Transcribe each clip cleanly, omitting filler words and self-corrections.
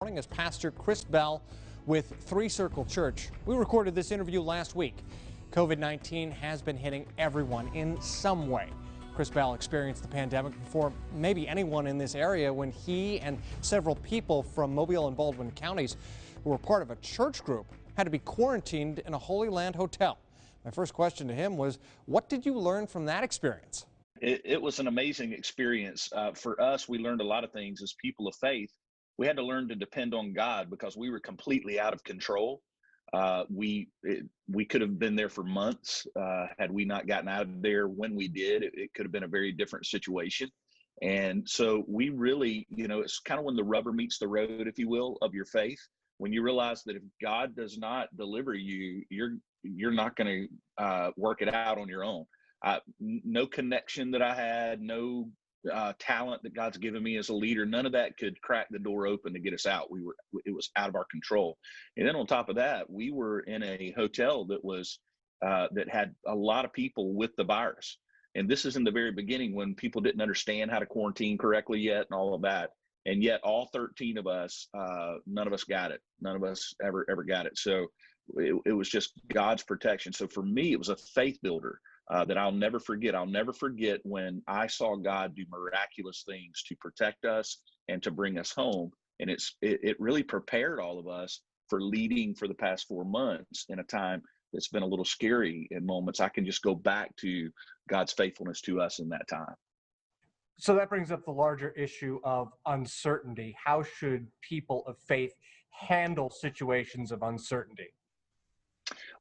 Morning is Pastor Chris Bell with Three Circle Church. We recorded this interview last week. COVID-19 has been hitting everyone in some way. Chris Bell experienced the pandemic before maybe anyone in this area when he and several people from Mobile and Baldwin counties who were part of a church group had to be quarantined in a Holy Land hotel. My first question to him was, what did you learn from that experience? It was an amazing experience. For us, we learned a lot of things as people of faith. We had to learn to depend on God because we were completely out of control. We could have been there for months had we not gotten out of there when we did. It could have been a very different situation. And so we really, it's kind of when the rubber meets the road, if you will, of your faith. When you realize that if God does not deliver you, you're not going to work it out on your own. No connection that I had, no talent that God's given me as a leader, none of that could crack the door open to get us out. It was out of our control. And then on top of that, we were in a hotel that was that had a lot of people with the virus. And this is in the very beginning when people didn't understand how to quarantine correctly yet and all of that. And yet all 13 of us, none of us got it. None of us ever got it. So it was just God's protection. So for me, it was a faith builder. That I'll never forget. I'll never forget when I saw God do miraculous things to protect us and to bring us home. And it really prepared all of us for leading for the past 4 months in a time that's been a little scary in moments. I can just go back to God's faithfulness to us in that time. So that brings up the larger issue of uncertainty. How should people of faith handle situations of uncertainty?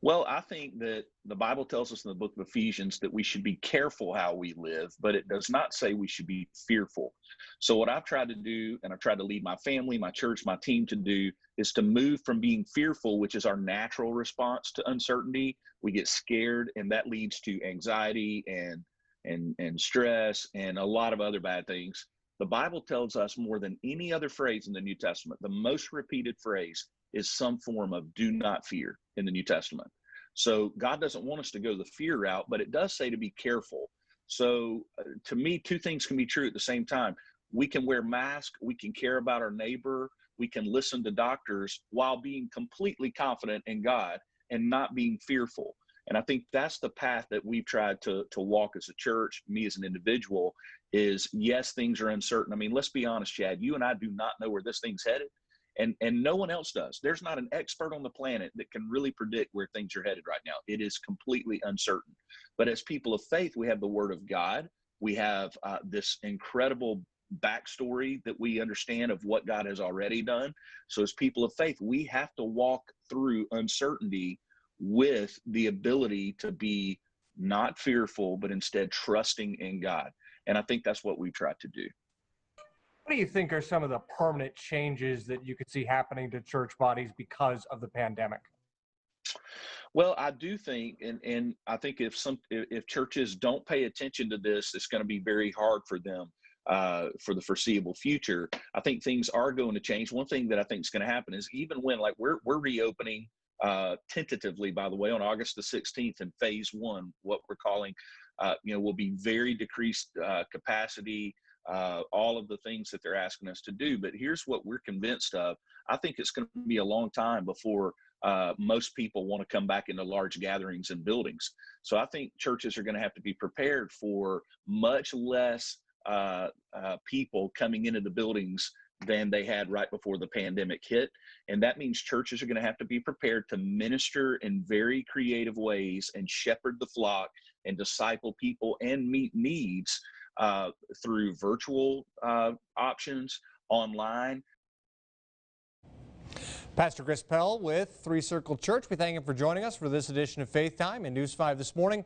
Well, I think that the Bible tells us in the book of Ephesians that we should be careful how we live, but it does not say we should be fearful. So what I've tried to do, and I've tried to lead my family, my church, my team to do, is to move from being fearful, which is our natural response to uncertainty. We get scared, and that leads to anxiety and stress and a lot of other bad things. The Bible tells us more than any other phrase in the New Testament, the most repeated phrase is some form of do not fear in the New Testament. So God doesn't want us to go the fear route, but it does say to be careful. So to me, two things can be true at the same time. We can wear masks, we can care about our neighbor, we can listen to doctors while being completely confident in God and not being fearful. And I think that's the path that we've tried to walk as a church, me as an individual, is yes, things are uncertain. I mean, let's be honest, Chad, you and I do not know where this thing's headed. And no one else does. There's not an expert on the planet that can really predict where things are headed right now. It is completely uncertain. But as people of faith, we have the Word of God. We have this incredible backstory that we understand of what God has already done. So as people of faith, we have to walk through uncertainty with the ability to be not fearful, but instead trusting in God. And I think that's what we've tried to do. What do you think are some of the permanent changes that you could see happening to church bodies because of the pandemic? Well, I do think, and I think if churches don't pay attention to this, it's going to be very hard for them for the foreseeable future. I think things are going to change. One thing that I think is going to happen is even when we're reopening tentatively, by the way, on August the 16th in phase 1, what we're calling, will be very decreased capacity. All of the things that they're asking us to do. But here's what we're convinced of. I think it's going to be a long time before most people want to come back into large gatherings and buildings. So I think churches are going to have to be prepared for much less people coming into the buildings than they had right before the pandemic hit. And that means churches are going to have to be prepared to minister in very creative ways and shepherd the flock and disciple people and meet needs through virtual options, online. Pastor Chris Bell with Three Circle Church. We thank him for joining us for this edition of Faith Time and News 5 this morning.